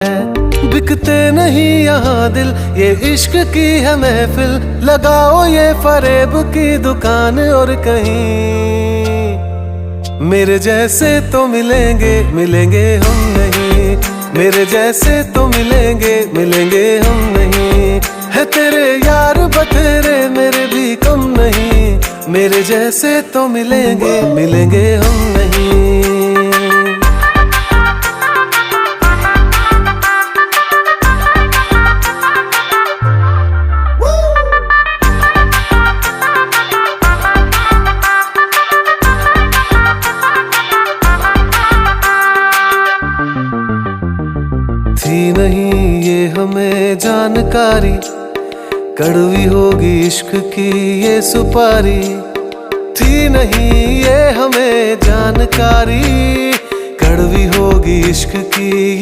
बिकते नहीं यहाँ दिल, ये इश्क की है महफिल। लगाओ ये फरेब की दुकान और कहीं मेरे जैसे तो मिलेंगे, मिलेंगे हम नहीं। मेरे जैसे तो मिलेंगे, मिलेंगे हम नहीं। है तेरे यार बतेरे, मेरे भी कम नहीं। मेरे जैसे तो मिलेंगे, मिलेंगे हम नहीं। थी नहीं ये हमें जानकारी, कड़वी होगी इश्क की ये सुपारी। थी नहीं ये हमें जानकारी, कड़वी होगी इश्क की